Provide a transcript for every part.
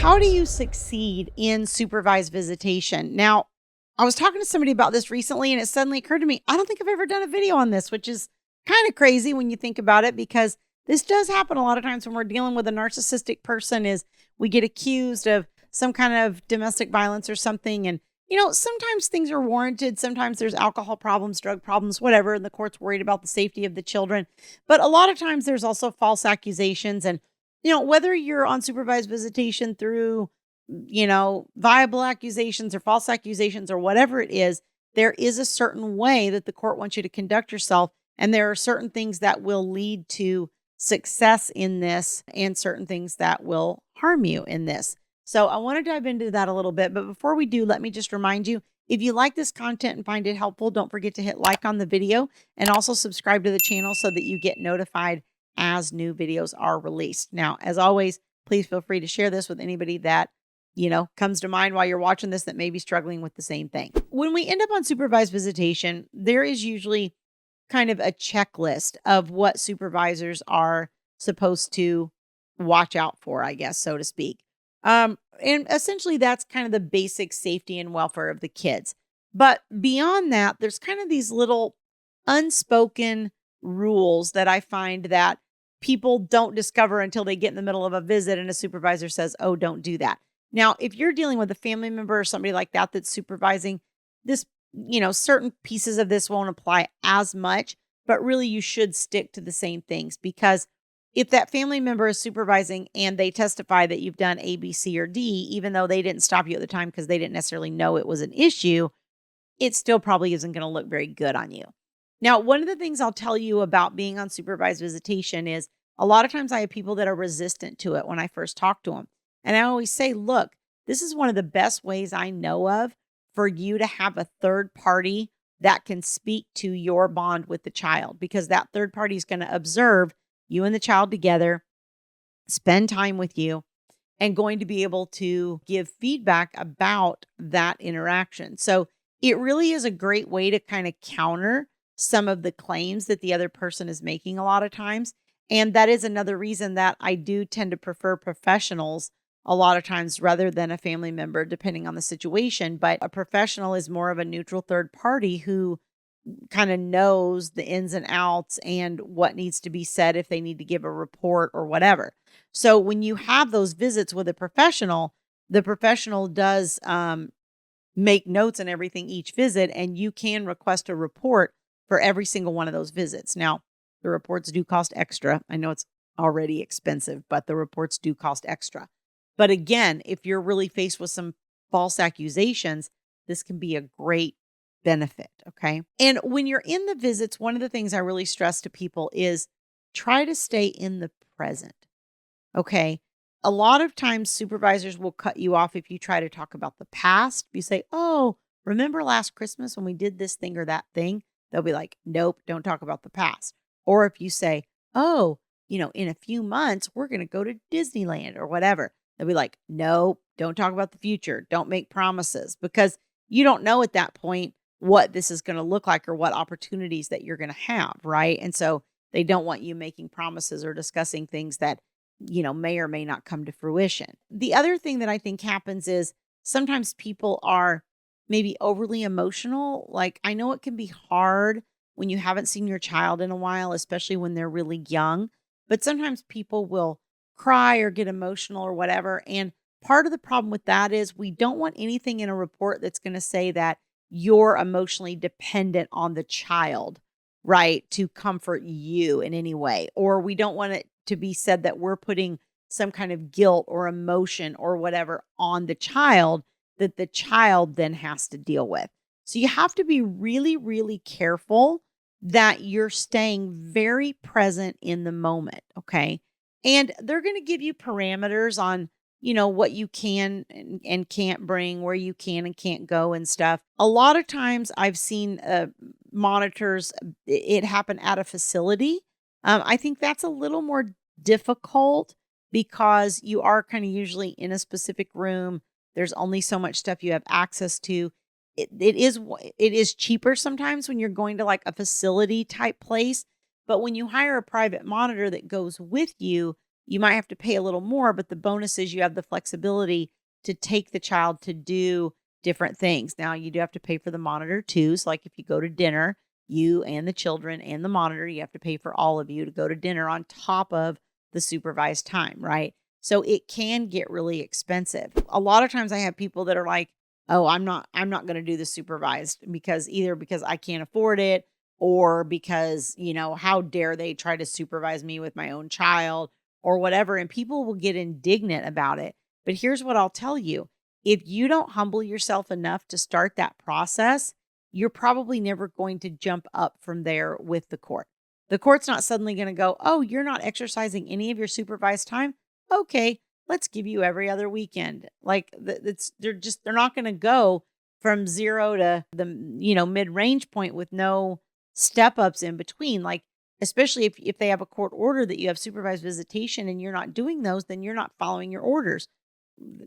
How do you succeed in supervised visitation? Now, I was talking to somebody about this recently and it suddenly occurred to me, I don't think I've ever done a video on this, which is kind of crazy when you think about it, because this does happen a lot of times when we're dealing with a narcissistic person. Is we get accused of some kind of domestic violence or something. And, sometimes things are warranted. Sometimes there's alcohol problems, drug problems, whatever. And the court's worried about the safety of the children. But a lot of times there's also false accusations. And whether you're on supervised visitation through, viable accusations or false accusations or whatever it is, there is a certain way that the court wants you to conduct yourself. And there are certain things that will lead to success in this and certain things that will harm you in this. So I want to dive into that a little bit. But before we do, let me just remind you, if you like this content and find it helpful, don't forget to hit like on the video and also subscribe to the channel so that you get notified as new videos are released. Now, as always, please feel free to share this with anybody that, comes to mind while you're watching this that may be struggling with the same thing. When we end up on supervised visitation, there is usually kind of a checklist of what supervisors are supposed to watch out for, I guess, so to speak. And essentially that's kind of the basic safety and welfare of the kids. But beyond that, there's kind of these little unspoken rules that I find that people don't discover until they get in the middle of a visit and a supervisor says, oh, don't do that. Now, if you're dealing with a family member or somebody like that that's supervising this, certain pieces of this won't apply as much, but really you should stick to the same things, because if that family member is supervising and they testify that you've done A, B, C, or D, even though they didn't stop you at the time because they didn't necessarily know it was an issue, it still probably isn't going to look very good on you. Now, one of the things I'll tell you about being on supervised visitation is a lot of times I have people that are resistant to it when I first talk to them. And I always say, look, this is one of the best ways I know of for you to have a third party that can speak to your bond with the child, because that third party is going to observe you and the child together, spend time with you, and going to be able to give feedback about that interaction. So it really is a great way to kind of counter some of the claims that the other person is making a lot of times. And that is another reason that I do tend to prefer professionals a lot of times rather than a family member, depending on the situation. But a professional is more of a neutral third party who kind of knows the ins and outs and what needs to be said if they need to give a report or whatever. So when you have those visits with a professional, the professional does make notes and everything each visit, and you can request a report for every single one of those visits. Now, the reports do cost extra. I know it's already expensive, but the reports do cost extra. But again, if you're really faced with some false accusations, this can be a great benefit. Okay. And when you're in the visits, one of the things I really stress to people is try to stay in the present. Okay. A lot of times supervisors will cut you off if you try to talk about the past. If you say, oh, remember last Christmas when we did this thing or that thing? They'll be like, nope, don't talk about the past. Or if you say, oh, in a few months, we're going to go to Disneyland or whatever. They'll be like, no, don't talk about the future. Don't make promises, because you don't know at that point what this is going to look like or what opportunities that you're going to have. Right. And so they don't want you making promises or discussing things that, may or may not come to fruition. The other thing that I think happens is sometimes people are maybe overly emotional. Like, I know it can be hard when you haven't seen your child in a while, especially when they're really young, but sometimes people will cry or get emotional or whatever. And part of the problem with that is we don't want anything in a report that's going to say that you're emotionally dependent on the child, right, to comfort you in any way. Or we don't want it to be said that we're putting some kind of guilt or emotion or whatever on the child that the child then has to deal with. So you have to be really, really careful that you're staying very present in the moment. Okay. And they're going to give you parameters on, what you can and can't bring, where you can and can't go and stuff. A lot of times I've seen monitors, it happen at a facility. I think that's a little more difficult because you are kind of usually in a specific room. There's only so much stuff you have access to. It is cheaper sometimes when you're going to like a facility type place. But when you hire a private monitor that goes with you, you might have to pay a little more, but the bonus is you have the flexibility to take the child to do different things. Now, you do have to pay for the monitor too. So, like if you go to dinner, you and the children and the monitor, you have to pay for all of you to go to dinner on top of the supervised time, right? So it can get really expensive. A lot of times I have people that are like, "Oh, I'm not going to do the supervised because either because I can't afford it or because, how dare they try to supervise me with my own child or whatever." And people will get indignant about it. But here's what I'll tell you. If you don't humble yourself enough to start that process, you're probably never going to jump up from there with the court. The court's not suddenly going to go, "Oh, you're not exercising any of your supervised time? Okay, let's give you every other weekend." Like they're not going to go from 0 to the mid-range point with no step ups in between. Like especially if they have a court order that you have supervised visitation and you're not doing those, then you're not following your orders.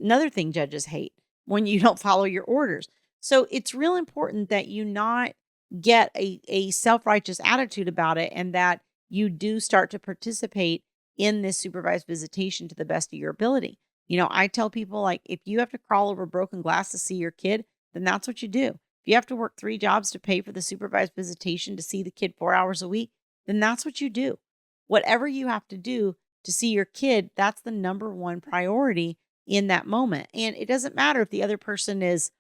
Another thing judges hate when you don't follow your orders. So it's real important that you not get a self-righteous attitude about it and that you do start to participate in this supervised visitation to the best of your ability. I tell people, like, if you have to crawl over broken glass to see your kid, then that's what you do. If you have to work 3 jobs to pay for the supervised visitation to see the kid 4 hours a week, then that's what you do. Whatever you have to do to see your kid, that's the number one priority in that moment. And it doesn't matter if the other person is,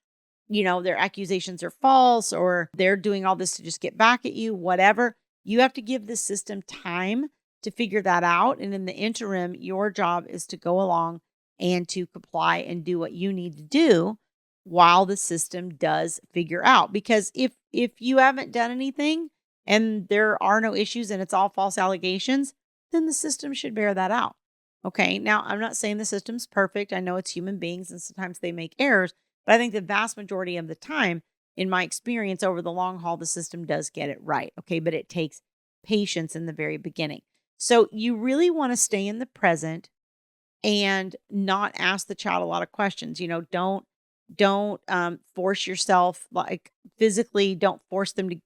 their accusations are false or they're doing all this to just get back at you, whatever. You have to give the system time to figure that out. And in the interim, your job is to go along and to comply and do what you need to do while the system does figure out. Because if you haven't done anything and there are no issues and it's all false allegations, then the system should bear that out. Okay. Now, I'm not saying the system's perfect. I know it's human beings and sometimes they make errors, but I think the vast majority of the time, in my experience over the long haul, the system does get it right. Okay. But it takes patience in the very beginning. So you really want to stay in the present and not ask the child a lot of questions. Don't force yourself, like physically, don't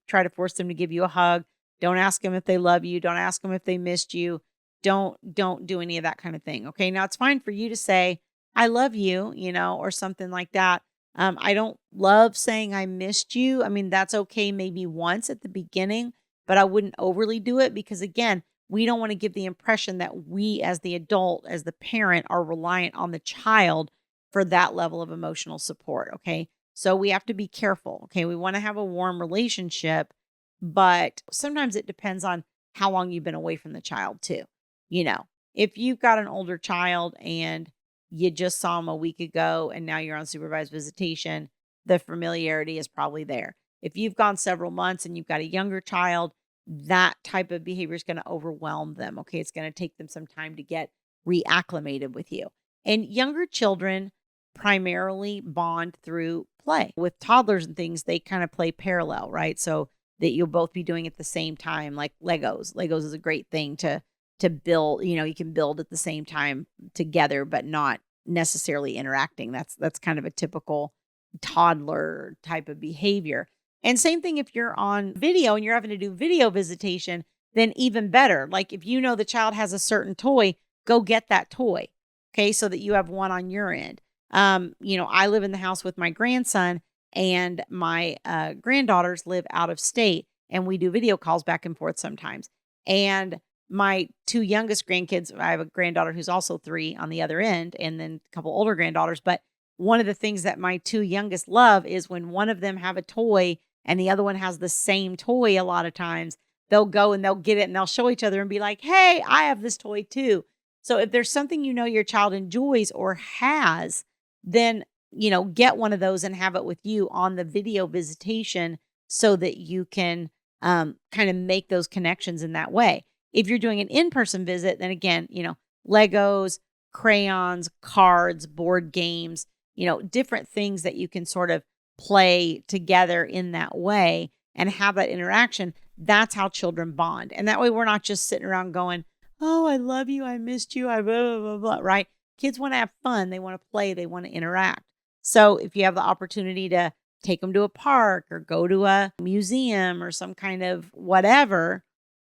try to force them to give you a hug. Don't ask them if they love you. Don't ask them if they missed you. Don't do any of that kind of thing. Okay. Now it's fine for you to say, "I love you," or something like that. I don't love saying I missed you. I mean, that's okay maybe once at the beginning, but I wouldn't overly do it because again, we don't want to give the impression that we as the adult, as the parent, are reliant on the child for that level of emotional support. Okay. So we have to be careful. Okay. We want to have a warm relationship, but sometimes it depends on how long you've been away from the child too. If you've got an older child and you just saw them a week ago and now you're on supervised visitation, the familiarity is probably there. If you've gone several months and you've got a younger child, that type of behavior is going to overwhelm them. Okay. It's going to take them some time to get reacclimated with you. And younger children primarily bond through play. With toddlers and things, they kind of play parallel, right? So that you'll both be doing at the same time, like Legos. Legos is a great thing to build. You can build at the same time together, but not necessarily interacting. That's kind of a typical toddler type of behavior. And same thing if you're on video and you're having to do video visitation, then even better. Like if the child has a certain toy, go get that toy. Okay. So that you have one on your end. I live in the house with my grandson and my granddaughters live out of state and we do video calls back and forth sometimes. And my 2 youngest grandkids, I have a granddaughter who's also 3 on the other end and then a couple older granddaughters. But one of the things that my 2 youngest love is when one of them have a toy and the other one has the same toy. A lot of times they'll go and they'll get it and they'll show each other and be like, "Hey, I have this toy too." So if there's something your child enjoys or has, then, get one of those and have it with you on the video visitation so that you can kind of make those connections in that way. If you're doing an in-person visit, then again, Legos, crayons, cards, board games, different things that you can sort of play together in that way and have that interaction. That's how children bond. And that way we're not just sitting around going, "Oh, I love you. I missed you. I blah, blah, blah, blah," right? Kids want to have fun. They want to play. They want to interact. So if you have the opportunity to take them to a park or go to a museum or some kind of whatever,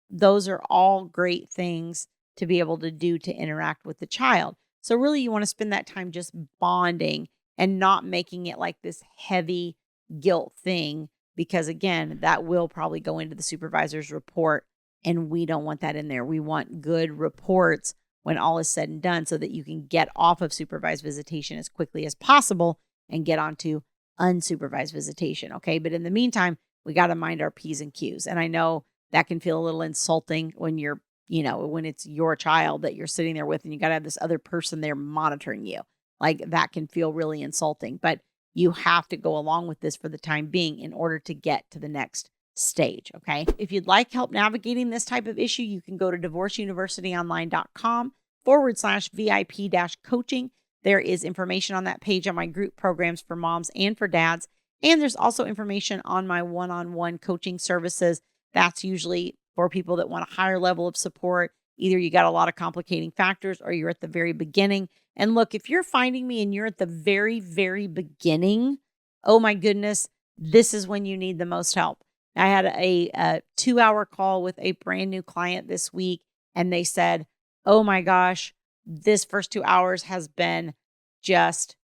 those are all great things to be able to do to interact with the child. So really you want to spend that time just bonding and not making it like this heavy guilt thing, because again, that will probably go into the supervisor's report, and we don't want that in there. We want good reports when all is said and done so that you can get off of supervised visitation as quickly as possible and get onto unsupervised visitation. Okay. But in the meantime, we got to mind our P's and Q's. And I know that can feel a little insulting when you're, when it's your child that you're sitting there with and you got to have this other person there monitoring you. Like that can feel really insulting, but you have to go along with this for the time being in order to get to the next stage. Okay. If you'd like help navigating this type of issue, you can go to divorceuniversityonline.com/VIP-coaching. There is information on that page on my group programs for moms and for dads. And there's also information on my one-on-one coaching services. That's usually for people that want a higher level of support. Either you got a lot of complicating factors or you're at the very beginning. And look, if you're finding me and you're at the very, very beginning, oh my goodness, this is when you need the most help. I had a 2-hour call with a brand new client this week, and they said, oh my gosh, this first 2 hours has been just,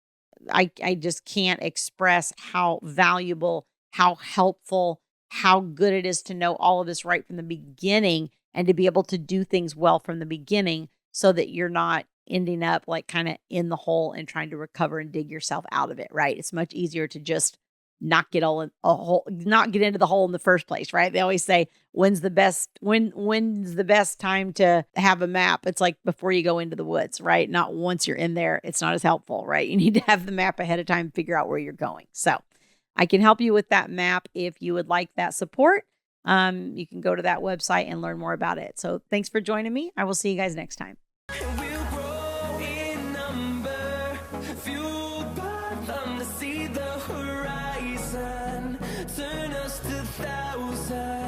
I just can't express how valuable, how helpful, how good it is to know all of this right from the beginning and to be able to do things well from the beginning so that you're not ending up like kind of in the hole and trying to recover and dig yourself out of it, right? It's much easier to just not get not get into the hole in the first place, right? They always say, when's the best time to have a map? It's like before you go into the woods, right? Not once you're in there, it's not as helpful, right? You need to have the map ahead of time and figure out where you're going. So I can help you with that map if you would like that support. You can go to that website and learn more about it. So thanks for joining me. I will see you guys next time. We'll grow in number, fueled by them to see the horizon, turn us to thousands.